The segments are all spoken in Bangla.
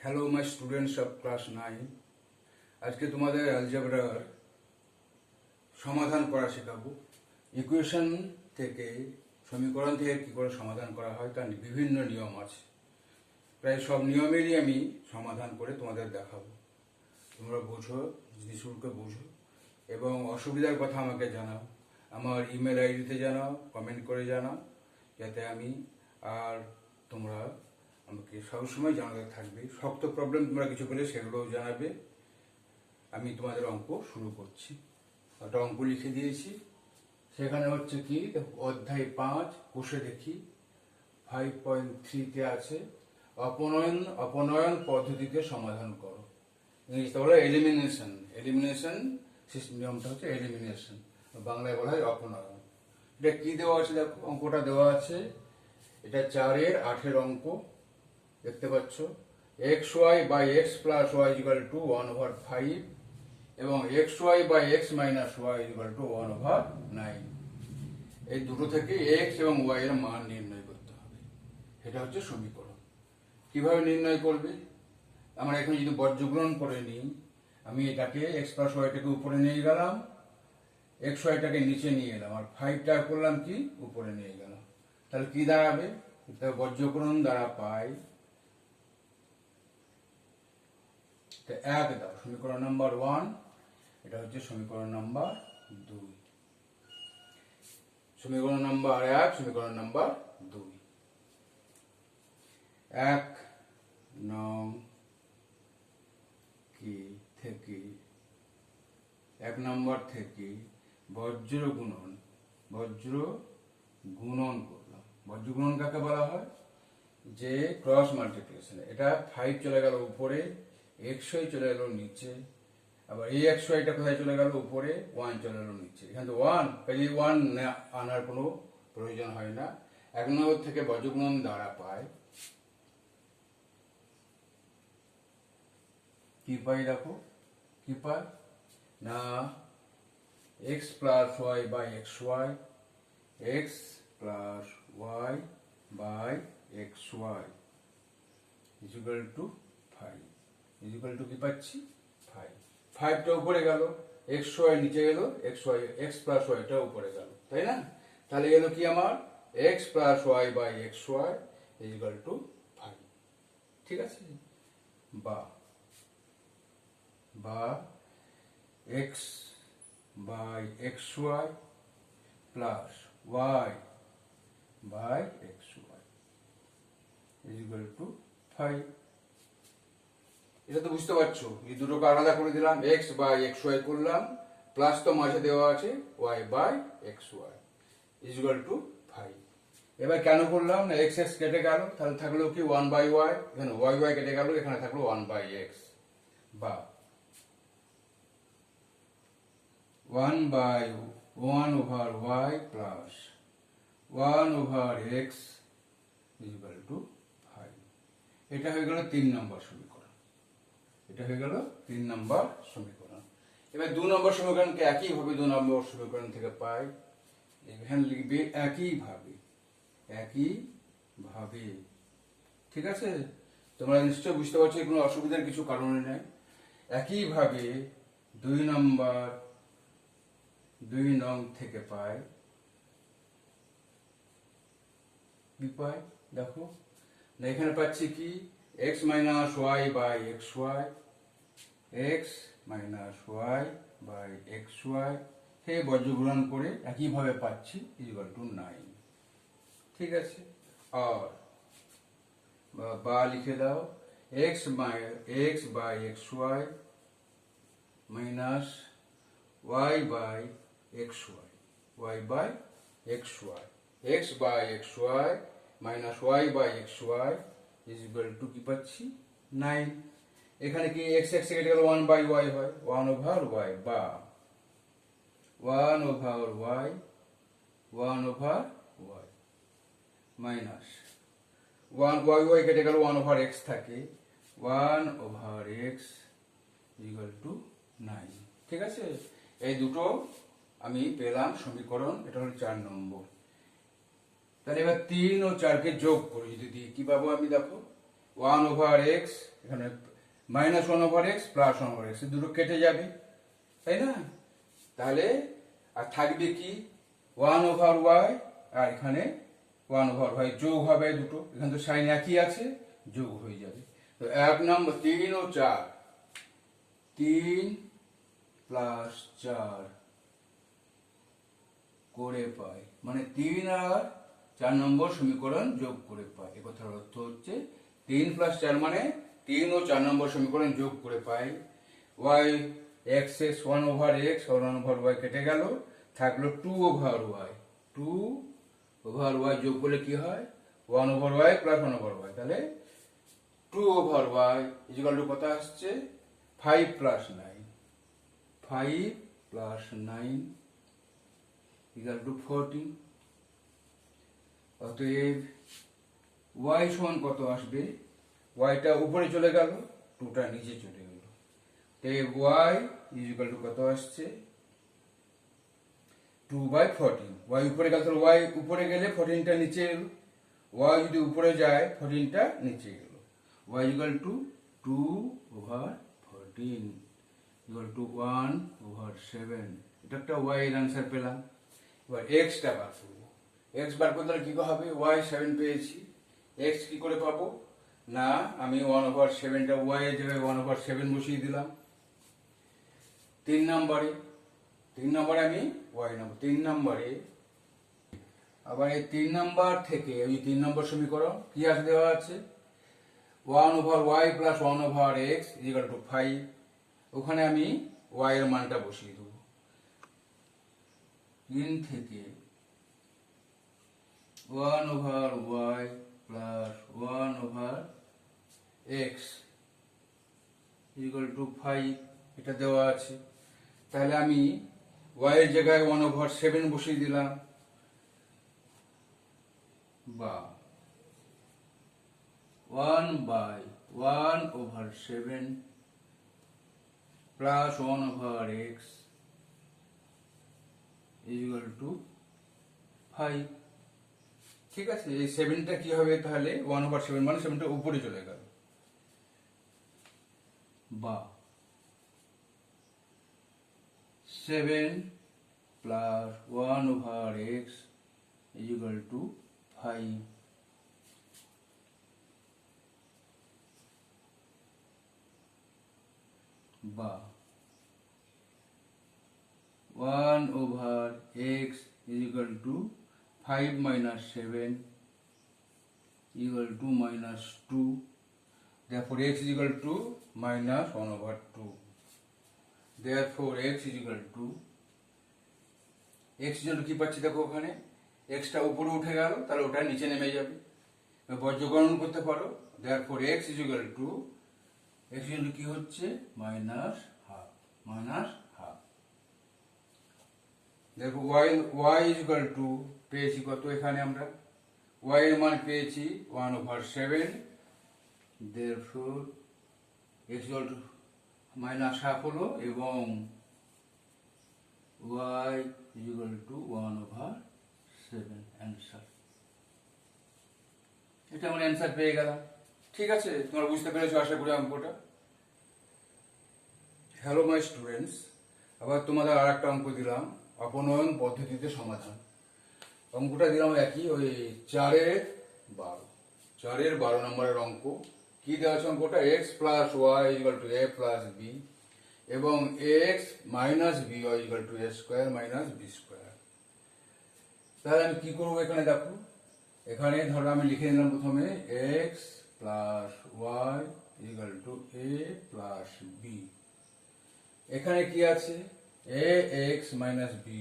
Hello my students of class 9। আজকে তোমাদের অ্যালজেব্রার সমাধান করা শেখাবো। ইকুয়েশন থেকে, সমীকরণ থেকে কী করে সমাধান করা হয় তার বিভিন্ন নিয়ম আছে। প্রায় সব নিয়মেরই আমি সমাধান করে তোমাদের দেখাবো। তোমরা বোঝো, জিনিসগুলোকে বোঝো এবং অসুবিধার কথা আমাকে জানাও। আমার ইমেল আইডিতে জানাও, কমেন্ট করে জানাও, যাতে আমি আর তোমরা আমাকে সবসময় জানাতে থাকবে। শক্ত প্রবলেম তোমরা কিছু পেলে সেগুলোও জানাবে। আমি তোমাদের অঙ্ক শুরু করছি। একটা অঙ্ক লিখে দিয়েছি, সেখানে হচ্ছে কি অধ্যায় 5 কোষে দেখি 5.3-তে আছে অপনয়ন পদ্ধতিতে সমাধান করো। ইংলিশে বলা হয় এলিমিনেশন। নিয়মটা হচ্ছে এলিমিনেশন, বাংলায় বলা হয় অপনয়ন। এটা কি দেওয়া আছে দেখো, অঙ্কটা দেওয়া আছে। এটা 4-এর 8-এর অঙ্ক, দেখতে পাচ্ছ। xy by x plus y equal to 1/5 এবং xy by x minus y equal to 1/9। এই দুটো থেকে x এবং y এর মান নির্ণয় করতে হবে। এটা হচ্ছে সমীকরণ। কিভাবে নির্ণয় করবে? আমরা এখন যদি বর্জ্যগ্রহণ করে নিই, আমি এটাকে x প্লাস ওয়াইটাকে উপরে নিয়ে গেলাম, x ওয়াইটাকে নিচে নিয়ে এলাম, আর 5টা করলাম কি উপরে নিয়ে গেলাম। তাহলে কি দাঁড়াবে? বর্জ্যগ্রহণ দ্বারা পাই 1 দাও, সমীকরণ নাম্বার 1। এটা হচ্ছে সমীকরণ নাম্বার 2। সমীকরণ নাম্বার 1, সমীকরণ নাম্বার 2। 1 নং কি থেকে 1 নম্বর থেকে বজ্র গুণন করলাম। বজ্র গুণন কাকে বলা হয়? যে ক্রস মাল্টিপ্লিকেশন। এটা 5 চলে গেল উপরে, xy চলে গেল নিচে, আবার এই xyটা কোথায় চলে গেল? উপরে, 1 চলে গেল নিচে। এখানে তো 1, কাজে 1 আনার কোনো প্রয়োজন হয় না। 1 নম্বর থেকে বজ্রগুণন দ্বারা পায় কি পাই? দেখো কি পাই না, x plus y by x Y, x plus y by x y equal to 5। Equal to কি পাচ্ছি? 5। 5টা উপরে গেল, এক্স ওয়াই নিচে গেল, এক্স প্লাস ওয়াইটা উপরে গেল, তাই না? তাহলে গেল কি আমার x plus y by x y equal to 5। ঠিক আছে? বা x by x y plus y by x y equal to 5। এটা তো বুঝতে পারছো, এই দুটোকে আলাদা করে দিলাম, x বাই এক্স ওয়াই করলাম, প্লাস তো মাঝে দেওয়া আছে y by x y equal to 5। এবার কেন করলাম না, x x কেটে গেল, তাহলে থাকলো কি 1 বাই y, এখানে y y কেটে গেল, এখানে থাকলো 1 বাই x, বা 1 by 1 over y plus 1 over x equal to 5। এটা হয়ে গেল 3 নম্বর সমীকরণ। এবার 2 নম্বর সমীকরণকে একইভাবে 2 নম্বর সমীকরণ থেকে পাই। এখানে লিখবে একইভাবে। ঠিক আছে? তোমরা নিশ্চয় বুঝতে পারছো, কোনো অসুবিধার কিছু কারণে নেই। একইভাবে 2 নং থেকে পাই কি পাই? দেখো না, এখানে পাচ্ছি কি x minus Y by x Y, X minus Y by x Y হে বর্জ্যগ্রহণ করে একইভাবে পাচ্ছি ইকুয়াল টু 9। ঠিক আছে? আর বা লিখে দাও x by x y minus y by x y by x Y, x by x y minus Y by x y is equal to কি পাচ্ছি? 9। এখানে কি x x কেটে গেল 1 বাই y হয়, 1 ওভার y, বা 1 ওভার y মাইনাস 1 y কেটে গেল, 1 ওভার x থাকে, 1 ওভার x ইকুয়াল টু 9। ঠিক আছে? এই দুটো আমি পেলাম সমীকরণ। এটা হলো 4 নম্বর। তাহলে এবার 3 ও 4কে যোগ করি যদি দিই, কি পাবো আমি? দেখো 1/x, এখানে -1/x প্লাস 1/x, দুটো কেটে যাবে, তাই না? তাহলে আর থাকবে কি 1/y, আর এখানে 1/y যোগ হবে দুটো, এখানে তো সাইন একই আছে, যোগ হয়ে যাবে। তো 1 নম্বর 3 ও 4, 3 + 4 করে পাই, মানে 3 আর 4 নম্বর সমীকরণ যোগ করে পাই। এ কথার অর্থ হচ্ছে 3 + 4 মানে 3 ও 4 নম্বর সমীকরণ যোগ করে পাই। y x is 1/x, 1/y কেটে গেল, থাকলো 2/y, 2/y যোগ করলে কি হয় 1/y প্লাস 1/y, তাহলে 2/y ইকুয়াল টু কত আসছে 5 + 9, 5 + 9 ইকুয়াল টু 14। অতএব y সমান কত আসবে, yটা উপরে চলে গেল, 2টা নিচে চলে গেল, তাই y ইকুয়াল টু কত আসছে 2/14। y উপরে গেল, তাহলে y উপরে গেলে 14টা নিচে এলো, y যদি উপরে যায় 14টা নিচে গেল, y equal two 2/14 equal to 1/7। এটা একটা y এর আনসার পেলাম। এবার x টা বার করব, x বার করতে কি হবে, y 7 পেয়েছি, x কি করে পাবো না, আমি 1/7টা y এর জায়গায় 1/7 বসিয়ে দিলাম। 3 নম্বরে আমি y নেব, 3 নম্বরে আবার এই 3 নম্বর থেকে ওই 3 নম্বর সমীকরণ কি আছে দেওয়া আছে 1/y plus 1/x equal to 5, ওখানে আমি y এর মানটা বসিয়ে দেবো। 3 থেকে 1/y plus 1/x equal to 5, এটা দেওয়া আছে, তাহলে আমি y এর জায়গায় 1/7 বসিয়ে দিলাম, বা 1/1/7 প্লাস 1/x ইকুয়াল টু 5। ঠিক আছে, এই 7টা কি হবে তাহলে 1/7 মানে 7টা উপরে চলে গেল, বা 7 প্লাস 1/x ইকুয়াল টু 5, বা 1/x equal to 5 minus 7 equal to -2, therefore x is equal to -1/2, therefore x is equal to x জন্য কি পাচ্ছি দেখো, ওখানে x টা উপরে উঠে গেল, তাহলে ওটা নিচে নেমে যাবে, বর্গকরণ করতে পারো, therefore x is equal to কি হচ্ছে -half, therefore y is equal to পেয়েছি কত, এখানে আমরা y এর মান পেয়েছি 1/7, therefore x equal to -half হলো, এবং y is equal to 1/7 answer. এটা আমরা অ্যান্সার পেয়ে গেলাম। ঠিক আছে, তোমরা বুঝতে পেরেছো আশা করি অঙ্কটা। হ্যালো মাই স্টুডেন্টস, আবার তোমাদের আর একটা অঙ্ক দিলাম, অপনয়ন পদ্ধতিতে সমাধান। অঙ্কটা দিলাম একই, ওই 4-এর 12 নম্বরের অঙ্ক। কি দেওয়া আছে অঙ্কটা, x plus y equal to a plus b, এবং x minus b y equal to a square minus b square. তাহলে আমি কি করবো, এখানে দেখো, এখানে ধরো আমি লিখে নিলাম প্রথমে x plus y equal to a plus b, এখানে কি আছে ax minus by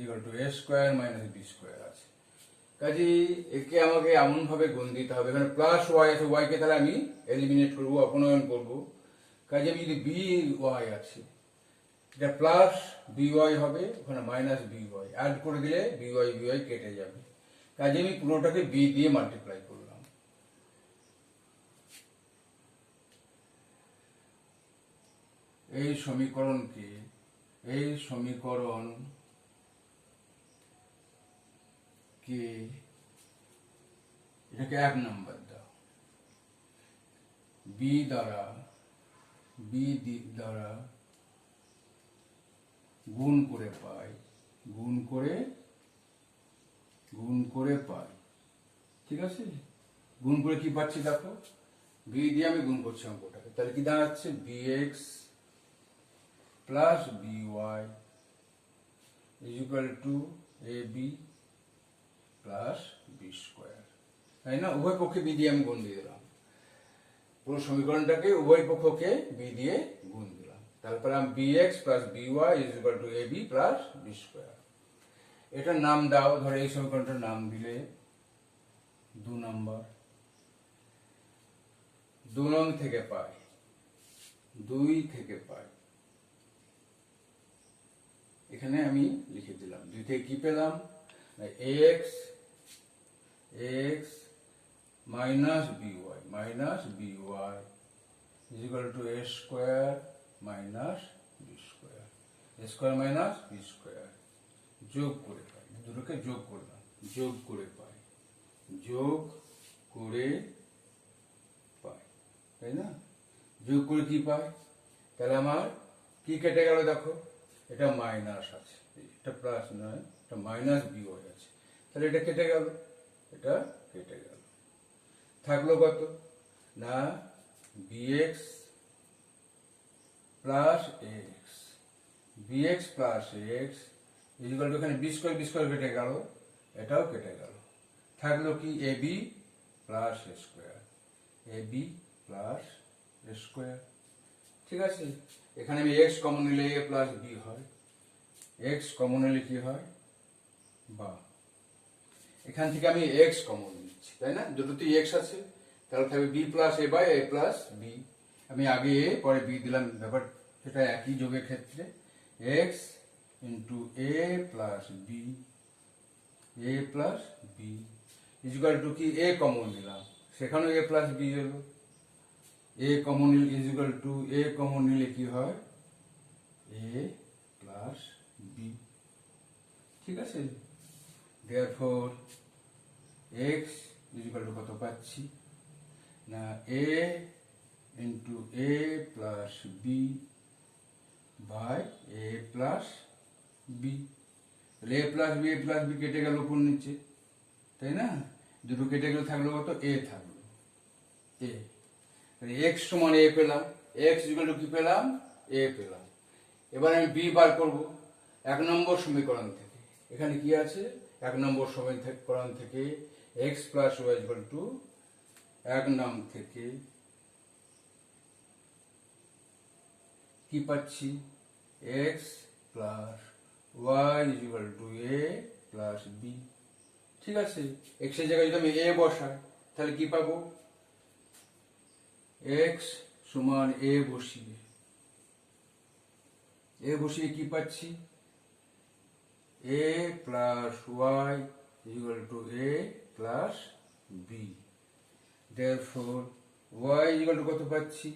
equal to a square minus b square আছে। কাজেই একে আমাকে এমন ভাবে গুণ দিতে হবে, এখানে প্লাস ওয়াই আছে, ওয়াই কে তাহলে আমি এলিমিনেট করব, অপনয়ন করব। কাজে আমি যদি বি ওয়াই আছে, এটা প্লাস বি ওয়াই হবে, ওখানে মাইনাস বি ওয়াই অ্যাড করে দিলে বি ওয়াই কেটে যাবে। কাজে আমি পুরোটাকে বি দিয়ে মাল্টিপ্লাই করলাম। এই সমীকরণকে এটাকে 1 নম্বর দাও, বি দ্বারা গুণ করে পাই, গুণ করে পাই। ঠিক আছে, গুণ করে কি পাচ্ছি দেখো, বি দিয়ে আমি গুণ করছি অঙ্কটাকে, তাহলে কি দাঁড়াচ্ছে bx plus by is equal to ab plus b square, তাই না? উভয় পক্ষে বি দিয়ে আমি গুণ দিয়ে দিলাম, পুরো সমীকরণটাকে উভয় পক্ষকে বি দিয়ে গুণ দিলাম, তারপরে আমি bx plus by is equal to ab plus b square. এটার নাম দাও, ধরো এই সমীকরণটার নাম দিলে 2 নম্বর, 2 নং থেকে পাই, 2 থেকে পাই, এখানে আমি লিখে দিলাম 2 থেকে কি পেলাম, x minus by is equal to a square minus b square, a square minus b square, যোগ করে পাই, দুটোকে যোগ করলাম, যোগ করে পাই, তাই না? যোগ করে কি পাই, তাহলে আমার কি কেটে গেল দেখো, এটা মাইনাস আছে, এটা প্লাস নয়, এটা মাইনাস বি হয়ে আছে, তাহলে এটা কেটে গেল, এটা কেটে গেল, থাকলো কত না bx plus x, bx plus x is equal two, এখানে বি স্কোয়ার কেটে গেল, এটাও কেটে গেল, থাকলো কি ab প্লাস এ স্কোয়ার, ab প্লাস এ স্কোয়ার। ঠিক আছে, এখানে আমি x কমন নিলে a প্লাস বি হয়, x কমন নিলে কি হয় বা, এখান থেকে আমি x কমন নিচ্ছি, তাই না? দুটোতেই x আছে, তাহলে থাকবে b plus a by a plus b, আমি আগে a পরে b দিলাম, ব্যাপার সেটা একই যোগের ক্ষেত্রে, x into a plus b is equal to কি, a কমন নিলাম, সেখানেও a প্লাস বি এলো, a কমন নিলে is equal to, a common নিলে কি হয় a প্লাস বি। ঠিক আছে, therefore x is equal to কত পাচ্ছি না, a into a plus b by a plus b, a plus b কেটে গেল উপর নিচে, তাই না? দুটো কেটে গেলে থাকলো কত, a থাকলো, a x সমান a পেলাম, x ইকুয়াল টু কি পেলাম, a পেলাম। এবার আমি b বার করব 1 নম্বর সমীকরণ থেকে, এখানে কি আছে, 1 নম্বর সমীকরণ থেকে x plus y equal two 1 নং থেকে কি পাচ্ছি, x plus y is equal to a plus b। ঠিক আছে, x এর জায়গায় যদি আমি a বসাই, তাহলে কি পাবো, x সমান a বসিয়ে কি পাচ্ছি, a plus y is equal to a plus b, therefore y is equal to কত পাচ্ছি,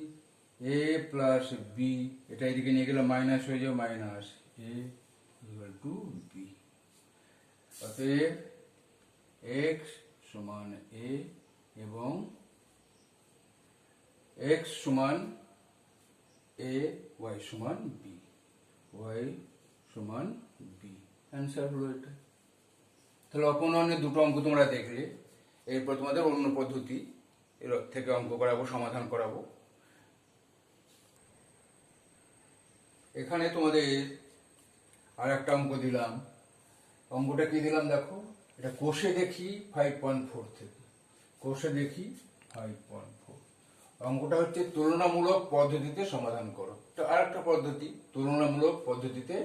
a প্লাস b, এটা এদিকে নিয়ে গেলে মাইনাস হয়ে যাবে, minus a equal to b, অতএব x সমান a এবং x সমান a, y সমান b, অ্যান্সার হলো এটা। তাহলে অপনয়নের দুটো অঙ্ক তোমরা দেখলে, এরপর তোমাদের অন্য পদ্ধতি এর থেকে অঙ্ক করাবো, সমাধান করাবো। এখানে তোমাদের আর একটা অঙ্ক দিলাম, অঙ্কটা কি দিলাম দেখো, এটা কোষে দেখি 5.4 থেকে, কোষে দেখি 5.4, অঙ্কটা হচ্ছে তুলনামূলক পদ্ধতিতে সমাধান করো। আর একটা পদ্ধতি, তুলনামূলক পদ্ধতিতে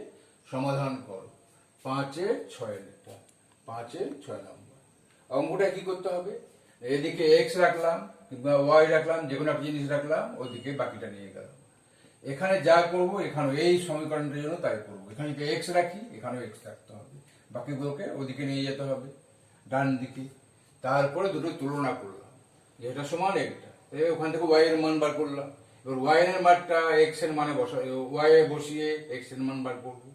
সমাধান করো, 5-6 নম্বর। অঙ্কটা কি করতে হবে, এদিকে x রাখলাম কিংবা y রাখলাম, যে কোনো একটা জিনিস রাখলাম, ওদিকে বাকিটা নিয়ে গেলাম। এখানে যা করব, এখানে এই সমীকরণটার জন্য তাই করবো, এখানে যদি x রাখি, এখানেও x রাখতে হবে, বাকিগুলোকে ওদিকে নিয়ে যেতে হবে ডান দিকে। তারপরে দুটো তুলনা করলাম, যেটা সমান একটা, ওখান থেকে y এর মান বার করলাম, এবার y এর মানটা x এর মানে y এ বসিয়ে x এর মান বার করবো।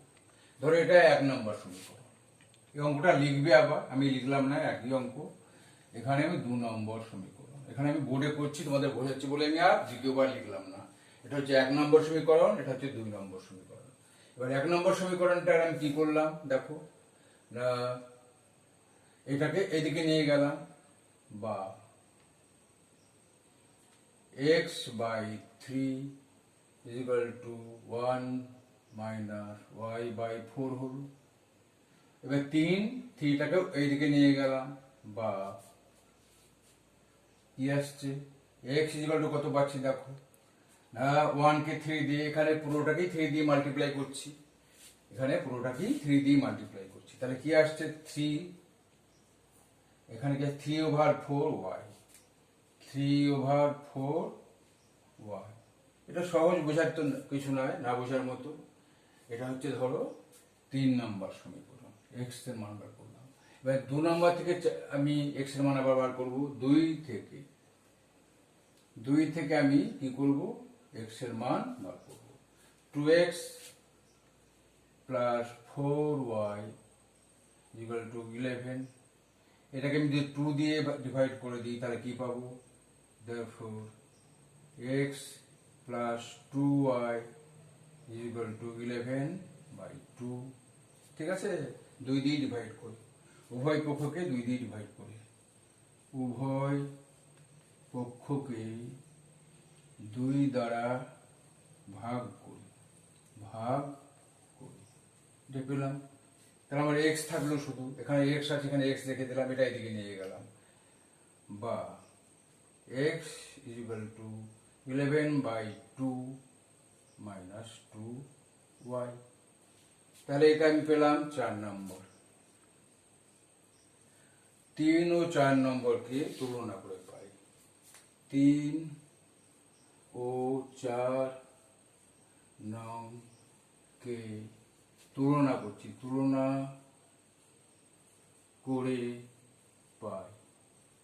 ধরো এটা 1 নম্বর সমীকরণ, এই অঙ্কটা লিখবে আবার, আমি লিখলাম না, একই অঙ্ক, এখানে আমি 2 নম্বর সমীকরণ, এখানে আমি বোর্ডে করছি, তোমাদের বোঝাচ্ছি বলে আমি আর দ্বিতীয়বার লিখলাম না। এটা হচ্ছে 1 নম্বর সমীকরণ, এটা হচ্ছে 2 নম্বর সমীকরণ। এবার 1 নম্বর সমীকরণটা আমি কি করলাম দেখো না, এটাকে এদিকে নিয়ে গেলাম, বা x by 3 is equal to 1 minus y by 4 হলো। এবার 3টাকেও এইদিকে নিয়ে গেলাম, বা কি আসছে x is equal to কত পাচ্ছি দেখো না, 1 কে 3 দিয়ে, এখানে পুরোটাকেই 3 দিয়ে মাল্টিপ্লাই করছি, এখানে পুরোটাকেই 3 দিয়ে মাল্টিপ্লাই করছি, তাহলে কি আসছে 3, এখানে কি 3/4y, 3/4y। এটা সহজ, বোঝার তো কিছু নয়, না বোঝার মতো। এটা হচ্ছে ধরো 3 নম্বর সমীকরণ, x এর মান বার করলাম। এবার 2 নম্বর থেকে আমি x এর মান আবার বার করব, 2 থেকে আমি কি করব, x এর মান বার করব। 2x plus 4y equal to 11। এটাকে আমি যদি 2 দিয়ে ডিভাইড করে দিই তাহলে কি পাবো, therefore x plus 2y is equal to 11/2। ঠিক আছে, 2 দিয়ে ডিভাইড করি, উভয় পক্ষকে 2 দিয়ে ডিভাইড করি, উভয় পক্ষকে 2 দ্বারা ভাগ করি, এটা পেলাম। তাহলে আমার x থাকলো শুধু, এখানে x আছে, এখানে x রেখে দিলাম, এটা এদিকে নিয়ে গেলাম, বা x is equal to 11/2 minus 2y। তাহলে এটা আমি পেলাম 4 নম্বর। 3 ও 4 নম্বরকে তুলনা করে পাই, 3 ও 4 নংকে তুলনা করছি, তুলনা করে পাই,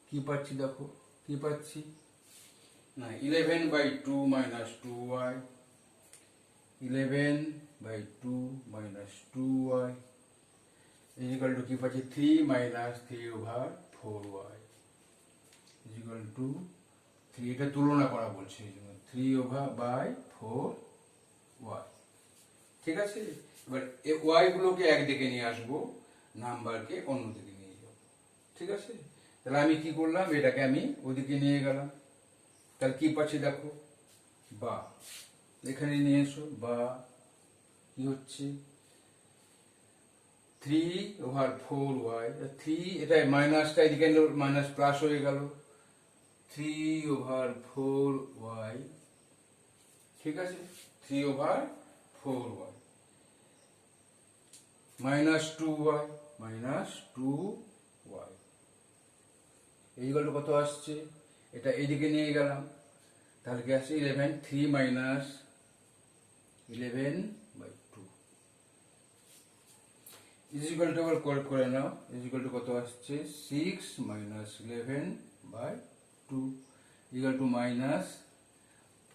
কি পাচ্ছি দেখো, কি পাচ্ছি না, 11/2 minus 2y, 11/2 minus 2y is equal to কি পাচ্ছি, 3 minus 3/4y is equal to 3। এটা তুলনা করা বলছে, 3/4y। ঠিক আছে, এবার y গুলোকে একদিকে নিয়ে আসবো, নাম্বারকে অন্যদিকে নিয়ে যাব। ঠিক আছে, তাহলে আমি কি করলাম, এটাকে আমি ওদিকে নিয়ে গেলাম, তাহলে কি পাচ্ছি দেখো, বা এখানে নিয়ে এসো, বা কি হচ্ছে 3/4y, 3 এটা মাইনাসটা এদিকে মাইনাস প্লাস হয়ে গেল, 3/4y। ঠিক আছে, 3/4y minus 2y, এই গেল কত আসছে, এটা এইদিকে নিয়ে গেলাম, তাহলে কি আসছে 11, 3 minus 11/2 is equal to, আবার করে নাও, is equal to কত আসছে 6 minus 11/2 equal to minus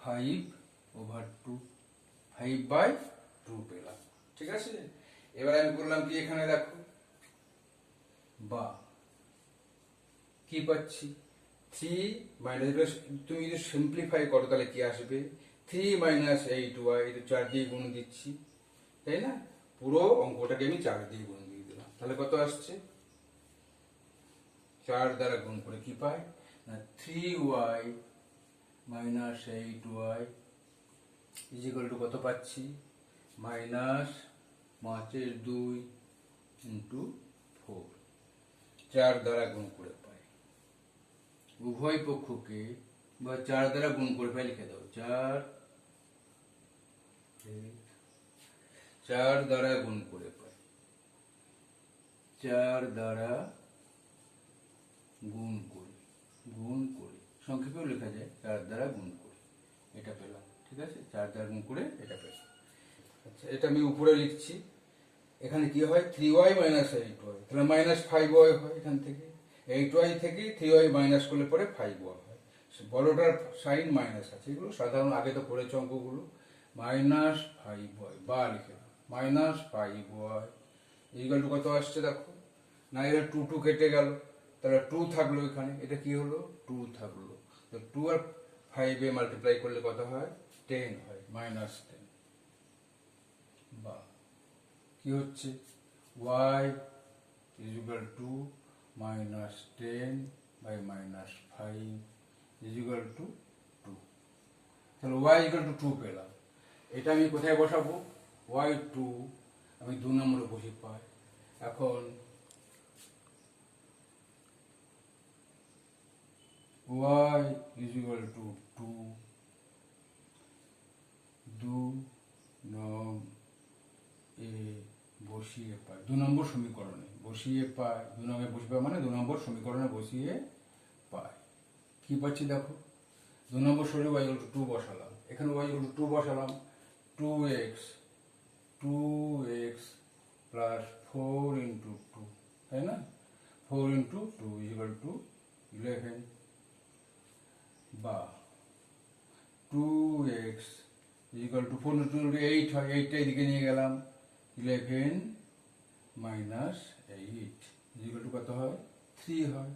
5/2, 5/2 পেলাম। ঠিক আছে, এবার আমি করলাম কি, এখানে দেখো, বা কি পাচ্ছি 3 মাইনাস, তুমি যদি সিম্পলিফাই করো তাহলে কি আসবে, 3 minus 8y, এটা 4 দিয়ে গুণ দিচ্ছি, তাই না, পুরো অঙ্কটাকে আমি 4 দিয়ে গুণ দিয়ে দিলাম, তাহলে কত আসছে, 4 দ্বারা গুণ করে কি পাই না, 3y minus 8y is equal to কত পাচ্ছি, মাইনাস 5/2 into 4, 4 দ্বারা গুণ করে পাই, উভয় পক্ষকে, বা 4 দ্বারা গুণ করে পাই, লিখে দাও, 4 দ্বারা গুণ করে পাই, 4 দ্বারা গুণ করে সংক্ষেপেও লেখা যায়, 4 দ্বারা গুণ করে, এটা পেলাম। ঠিক আছে, 4 দ্বারা গুণ করে এটা পেলাম। আচ্ছা, এটা আমি উপরে লিখছি, এখানে কি হয় 3y minus 8y, তাহলে মাইনাস 5y হয়, এখান থেকে 8y থেকে 3y মাইনাস করলে পরে 5y হয়, বড়টার সাইন মাইনাস আছে, এগুলো সাধারণ আগে তো পড়েছে অঙ্কগুলো, মাইনাস 5y, বা লিখে মাইনাস 5y ইকুয়াল টু কত আসছে দেখো না, এটা 2 কেটে গেল, তাহলে 2 থাকলো, এখানে এটা কি হলো 2 থাকলো, তো 2 আর 5 এ মাল্টিপ্লাই করলে কত হয়? 10 হয়, -10। বা কি হচ্ছে? y is equal to -10 by -5 is equal to 2। তাহলে y is equal to 2 পেলাম। এটা আমি কোথায় বসাবো? y2 আমি 2 নম্বরে বসে পাই। এখন y is equal to 2 2 বসিয়ে পাই 2 নম্বর সমীকরণে বসিয়ে পাই 2 নম্বরে বসিয়ে পাই মানে 2 নম্বর সমীকরণে বসিয়ে পাই। কি পাচ্ছি দেখো, 2 নম্বর সরে y equal to 2 বসালাম, এখানে y equal to 2 বসালাম, 2x plus 4 into 2, তাই না? 4 into 2 is equal to 11। বা 2x is equal to 4 into 2 8 হয়, 8টা এদিকে নিয়ে গেলাম, 11 minus 8 is equal to কত হয়? 3 হয়।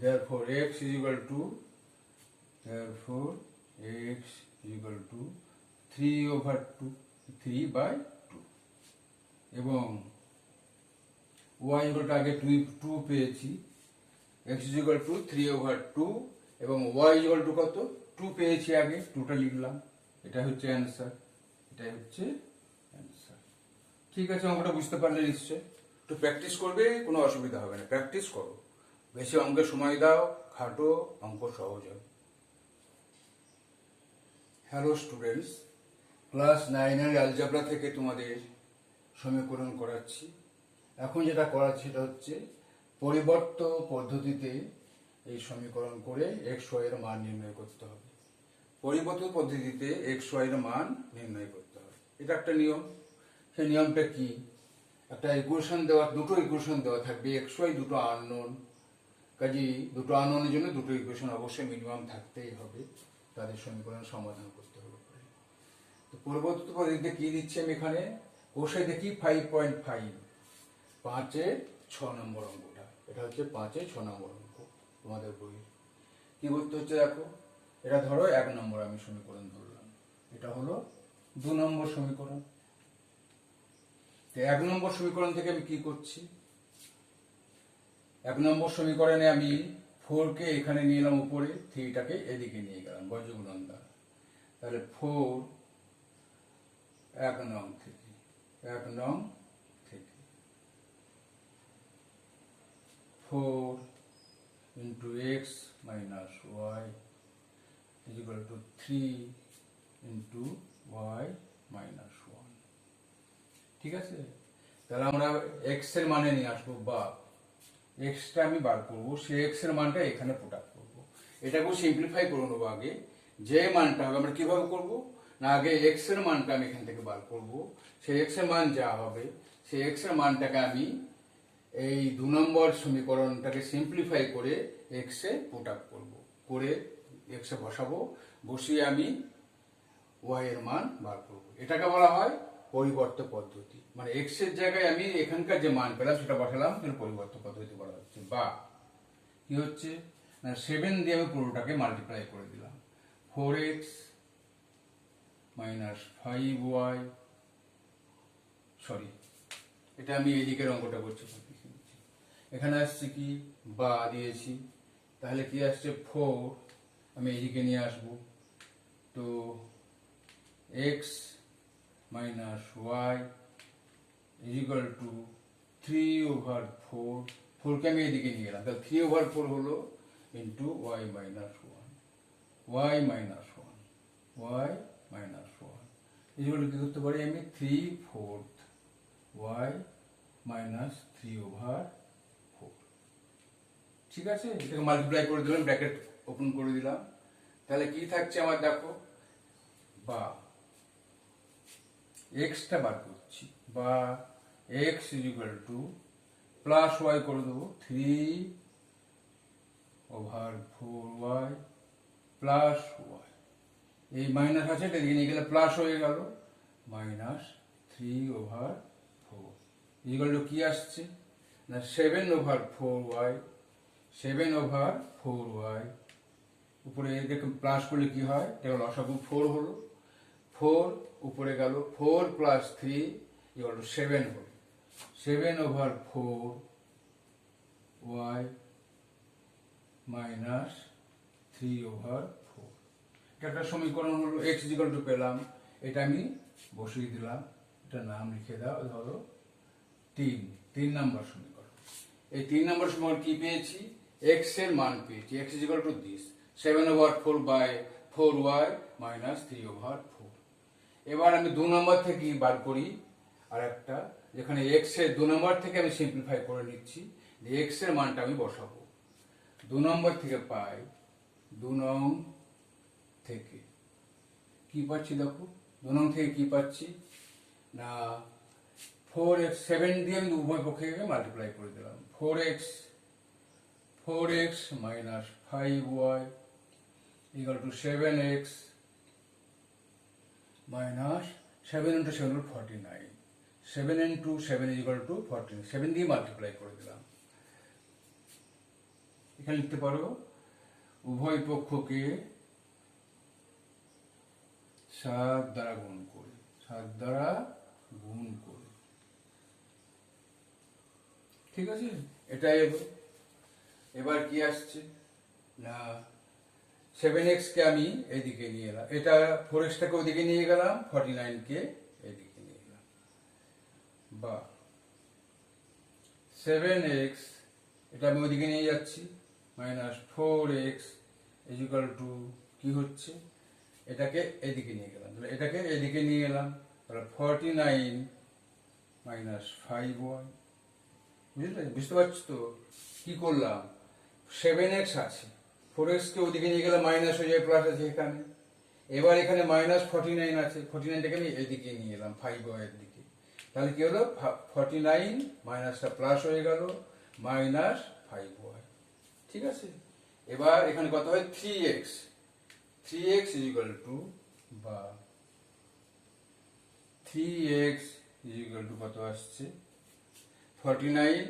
therefore x is equal to 3/2, 3/2 এবং y equal to আগে 2 পেয়েছি, x is equal to 3/2 এবং y is equal to কত? 2 পেয়েছি আগে, 2টা লিখলাম, এটা হচ্ছে অ্যান্সার, এটাই হচ্ছে অ্যান্সার। ঠিক আছে, অঙ্কটা বুঝতে পারলে নিশ্চয়। একটু প্র্যাকটিস করবে, কোনো অসুবিধা হবে না, প্র্যাকটিস করো, বেশি অঙ্কের সময় দাও, খাটো, অঙ্ক সহজ হবে। হ্যালো স্টুডেন্টস, ক্লাস 9-এর অ্যালজেব্রা থেকে তোমাদের সমীকরণ করাচ্ছি। এখন যেটা করাচ্ছি সেটা হচ্ছে পরিবর্ত পদ্ধতিতে এই সমীকরণ করে x y এর মান নির্ণয় করতে হবে। পরিবর্ত পদ্ধতিতে x y এর মান নির্ণয় করতে হবে, এটা একটা নিয়ম। সেই নিয়মটা কি? একটা ইকুয়েশন দেওয়া, দুটো ইকুয়েশন দেওয়া থাকবে, x y দুটো আননোন, কাজেই দুটো আননোনের জন্য দুটো ইকুয়েশন অবশ্যই মিনিমাম থাকতেই হবে, তাদের সমীকরণ সমাধান করতে হবে। তো পরিবর্তিত পদ্ধতিতে কি দিচ্ছি আমি এখানে? বসে দেখি 5.5, 5-এর 6 নম্বর অঙ্কটা, এটা হচ্ছে 5-এর 6 নম্বর অঙ্ক তোমাদের বইয়ে। কি করতে হচ্ছে দেখো, এটা ধরো 1 নম্বর আমি সমীকরণ ধরলাম, এটা হলো 2 নম্বর সমীকরণ। তো 1 নম্বর সমীকরণ থেকে আমি কি করছি? 1 নম্বর সমীকরণে আমি 4-কে এখানে নিয়ে এলাম উপরে, 3টাকে এদিকে নিয়ে গেলাম বজ্রগুণন দ্বারা। তাহলে 4 1 নং থেকে 4 into x minus y is equal to 3 into y minus 1। ঠিক আছে, তাহলে আমরা x এর মানে নিয়ে আসবো, বা x টা আমি বার করবো, সেই x এর মানটা এখানে পুট আপ করবো। এটাকেও সিম্পলিফাই করে নেবো। আগে যে মানটা হবে আমরা কিভাবে করবো না, আগে x এর মানটা আমি এখান থেকে বার করবো, সেই x এর মান যা হবে সেই x এর মানটাকে আমি এই 2 নম্বর সমীকরণটাকে সিম্পলিফাই করে x এ পুট আপ করবো, করে x এ বসাবো, বসিয়ে আমি y এর মান বার করবো। এটাকে বলা হয় পরিবর্ত পদ্ধতি, মানে x এর জায়গায় আমি এখানকার যে মান পেলাম সেটা বসালাম, সেটা পরিবর্ত পদ্ধতি বলা হচ্ছে। বা কি হচ্ছে না, 7 দিয়ে আমি পুরোটাকে মাল্টিপ্লাই করে দিলাম, 4x minus 5y, সরি এটা আমি এদিকের অঙ্কটা করছি, এখানে আসছে কি বা দিয়েছি, তাহলে কি আসছে 4 আমি এদিকে নিয়ে আসবো, তো x minus y is equal to 3/4, 4কে আমি এদিকে নিয়ে গেলাম, তাহলে 3/4 হলো into y minus 1 y minus 1 এগুলো কি করতে পারি আমি 3/4 y minus 3/4। ঠিক আছে, এটাকে মাল্টিপ্লাই করে দিলাম, ব্র্যাকেট ওপেন করে দিলাম, তাহলে কি থাকছে আমার দেখো, বা x টা বার করছি, বা x is equal to plus y করে দেবো 3/4y প্লাস y, এই মাইনাস আছে এটা এদিকে নিয়ে গেলে প্লাস হয়ে গেল, মাইনাস 3/4 ইকুয়াল টু কি আসছে না 7/4y উপরে দেখুন প্লাস করলে কি হয়, এটা লসাগু 4 হলো, 4 উপরে গেল, 4 প্লাস 3 ইকুয়াল টু 7 হলো, 7/4 y মাইনাস 3/4। এটা একটা সমীকরণ হলো। x ইকুয়াল টু পেলাম, এটা আমি বসিয়ে দিলাম, এটা নাম লিখে দাও, ধরো 3 নম্বর সমীকরণ। এই 3 নম্বর সমীকরণ কি পেয়েছি, x এর মান পেয়েছি, x equal to this 7/4/4y minus 3/4। এবার আমি 2 নম্বর থেকে বার করি আর একটা, যেখানে x এর 2 নম্বর থেকে আমি সিম্পলিফাই করে নিচ্ছি, x এর মানটা আমি বসাবো। 2 নম্বর থেকে পাই, 2 নং থেকে কি পাচ্ছি দেখো, 2 নং থেকে কি পাচ্ছি না 4x, 7 দিয়ে আমি উভয় পক্ষে মাল্টিপ্লাই করে দিলাম, 4x minus 5y equal to 7x minus 7 into 7 হল 49, 7 into 7 is equal to 49, 7 দিয়ে মাল্টিপ্লাই করে দিলাম। এখানে লিখতে পারো উভয় পক্ষকে 7 দ্বারা গুণ করে, 7 দ্বারা গুণ করে, ঠিক আছে। এটাই এবার কি আসছে না 7x কে আমি এদিকে নিয়ে এলাম, এটা 4x টাকে ওদিকে নিয়ে গেলাম, 49 কে এদিকে নিয়ে গেলাম, বা 7x এটা আমি ওদিকে নিয়ে যাচ্ছি, minus 4x is equal to কি হচ্ছে, এটাকে এদিকে নিয়ে গেলাম, তাহলে এটাকে এদিকে নিয়ে এলাম, তাহলে 49 মাইনাস 5y। বুঝলে, বুঝতে পারছো তো কি করলাম, 7x আছে, 4x কে ওদিকে নিয়ে গেলে মাইনাস হয়ে যায়, প্লাস আছে এখানে, এবার এখানে মাইনাস 49 আছে, 49টাকে আমি এদিকে নিয়ে এলাম 5y এর দিকে, তাহলে কি হলো 49 মাইনাসটা প্লাস হয়ে গেল, মাইনাস 5y, ঠিক আছে। এবার এখানে কত হয় 3x, 3x is equal to বা 3x is equal to কত আসছে 49,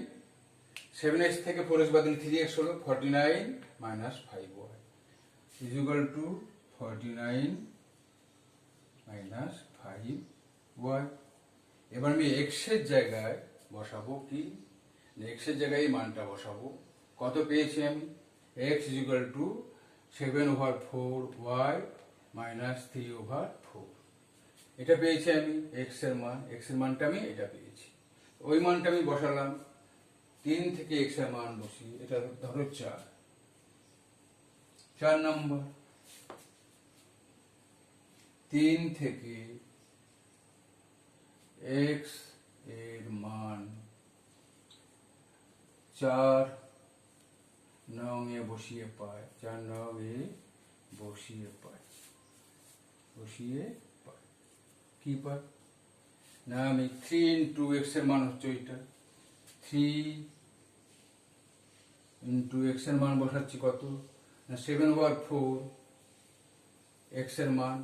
7x থেকে 4x বাদ দিলে 3x হলো, 49 minus 5y is equal to 49 minus 5y। এবার আমি x এর জায়গায় বসাবো কি, x এর জায়গায় এই মানটা বসাবো, কত পেয়েছি আমি, x is equal to 7/4y minus 3/4, এটা পেয়েছি আমি x এর মান, x এর মানটা আমি এটা পেয়েছি, ওই মানটা আমি বসালাম, 3 থেকে x এর মান বসি, এটা ধরো 4 নম্বর, 3 থেকে x এর মান 4 নং এ বসিয়ে পাই, 4 নং এ বসিয়ে পাই, কি পাই না আমি 3 into x এর মান হচ্ছে ওইটা, 3 into x এর মান বসাচ্ছি কত না 7/4, x এর মান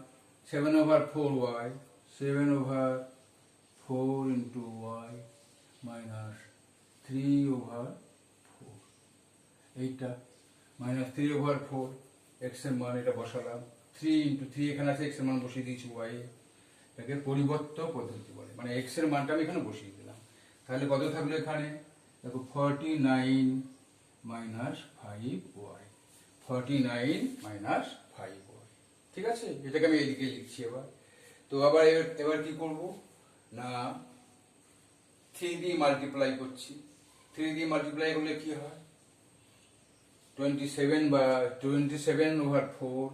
7/4y, 7/4 into y মাইনাস 3/4, এইটা মাইনাস 3/4, x এর মান এটা বসালাম, 3 into 3 এখানে আছে, x এর মান বসিয়ে দিয়েছি y এ, এটাকে পরিবর্ত পদ্ধতি বলে, মানে x এর মানটা আমি এখানে বসিয়ে দিলাম, তাহলে কত থাকলো এখানে দেখো 49 মাইনাস 5y, 49 মাইনাস 5y, ঠিক আছে। এটাকে আমি এদিকে লিখছি এবার। তো আবার এবার কি করব না 3 দিয়ে মাল্টিপ্লাই করছি, 3 দিয়ে মাল্টিপ্লাই করলে কি হয় 27 বা 27/4,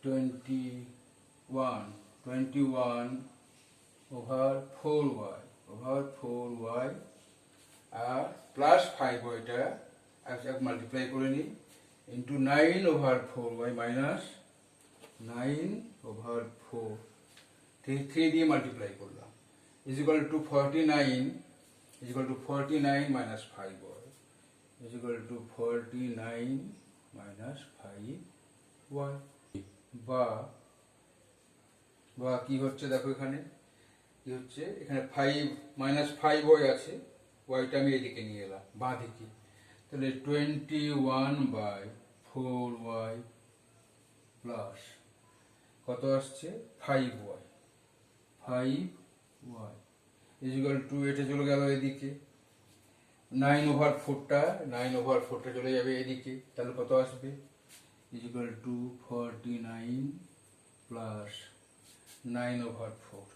21/4y আর প্লাস 5y, এটা এক মাল্টিপ্লাই করে নিই, ইন্টু 9/4y মাইনাস 9/4, 3 দিয়ে মাল্টিপ্লাই করলাম, is equal two 49 minus 5y is equal to 49 minus 5y, বা কি হচ্ছে দেখো এখানে কি হচ্ছে, এখানে 5 মাইনাস 5y আছে, yটা আমি এদিকে নিয়ে এলাম বাঁ দিকে, তাহলে 21/4 4y প্লাস কত আসছে 5y, 5y ইকুয়াল টু, এটা চলে গেল এদিকে 9/4টা চলে যাবে এদিকে, তাহলে কত আসবে ইকুয়াল টু 49 প্লাস 9/4।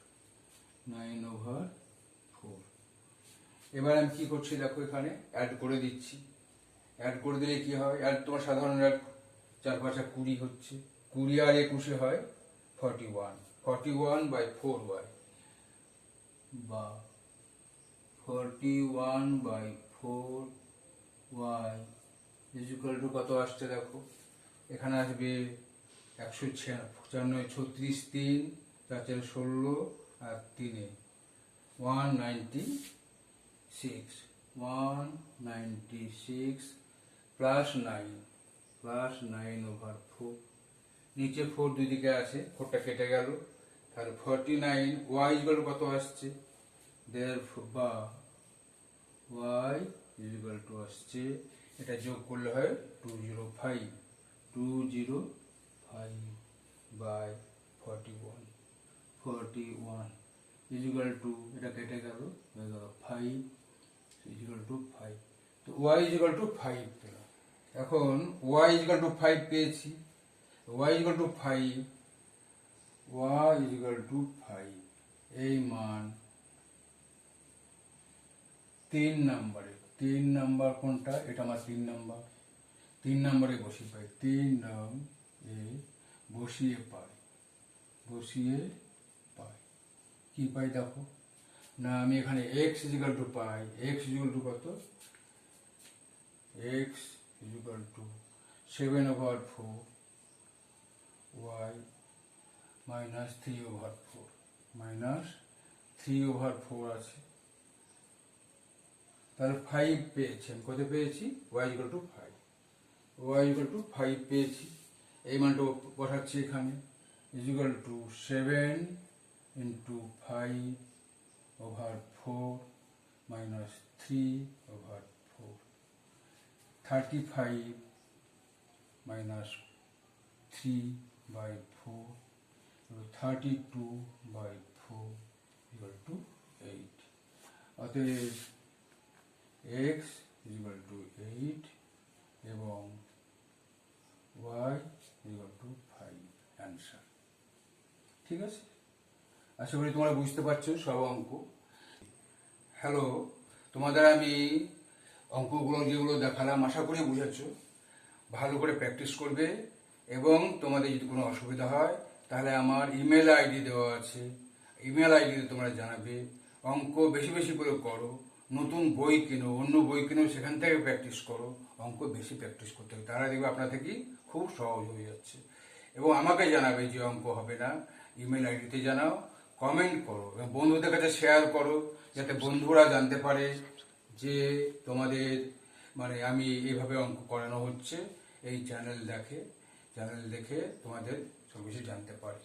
এবার আমি কি করছি দেখো, এখানে অ্যাড করে দিচ্ছি। অ্যাড করে দিলে কি হয়, অ্যাড তোমার সাধারণ অ্যাড 4×5 = 20 হচ্ছে, 20 আর 21 হয় 41/4y বা 41/4y ইকুয়াল টু কত আসছে দেখো, এখানে আসবে 196, 36, 3, 4, 16 আর 3 196 প্লাস 9/4, নিচে 4 দুই দিকে আছে, 4টা কেটে গেল, তাহলে 49y ইকুয়াল কত আসছে, বা y ইকুয়াল টু আসছে, এটা যোগ করলে হয় 205 বাই 41 ইকুয়াল টু, এটা কেটে গেল, হয়ে গেল 5 ইকুয়াল টু 5। তো y ইকুয়াল টু 5 পেলাম। এখন y ইকুয়াল টু 5 পেয়েছি, y ইকুয়াল টু 5 এই মান 3 নাম্বার কোনটা, এটা আমার 3 নাম্বারে বসিয়ে পাই, 3 নং এ বসিয়ে পাই কি পাই দেখো না, আমি এখানে x equal two pi, x equal to কত, x equal two 7/4 y minus 3/4 আছে, তাহলে 5 পেয়েছি। আমি কত পেয়েছি, y ইকুয়াল টু 5 পেয়েছি। এই মানটা বসাচ্ছি এখানে, equal to 7 × 5/4 minus 3/4, 35 minus 3/4 32/4 equal to 8। অতএব x ইকুয়াল টু 8 এবং y ইকুয়াল টু 5 অ্যান্সার। ঠিক আছে, আশা করি তোমরা বুঝতে পারছো সব অঙ্ক। হ্যালো, তোমাদের আমি অঙ্কগুলো যেগুলো দেখালাম আশা করি বুঝেছো। ভালো করে প্র্যাকটিস করবে এবং তোমাদের যদি কোনো অসুবিধা হয় তাহলে আমার ইমেল আইডি দেওয়া আছে, ইমেল আইডিতে তোমরা জানাবে। অঙ্ক বেশি বেশি করে করো, নতুন বই কেনো, অন্য বই কেনো, সেখান থেকে প্র্যাকটিস করো। অঙ্ক বেশি প্র্যাকটিস করতে হবে, তারা দেখবে আপনার থেকে খুব সহজ হয়ে যাচ্ছে। এবং আমাকে জানাবে যে অঙ্ক হবে না, ইমেল আইডিতে জানাও, কমেন্ট করো এবং বন্ধুদের কাছে শেয়ার করো, যাতে বন্ধুরা জানতে পারে যে তোমাদের আমি এইভাবে অঙ্ক করানো হচ্ছে। এই চ্যানেল দেখে তোমাদের সব কিছু জানতে পারে।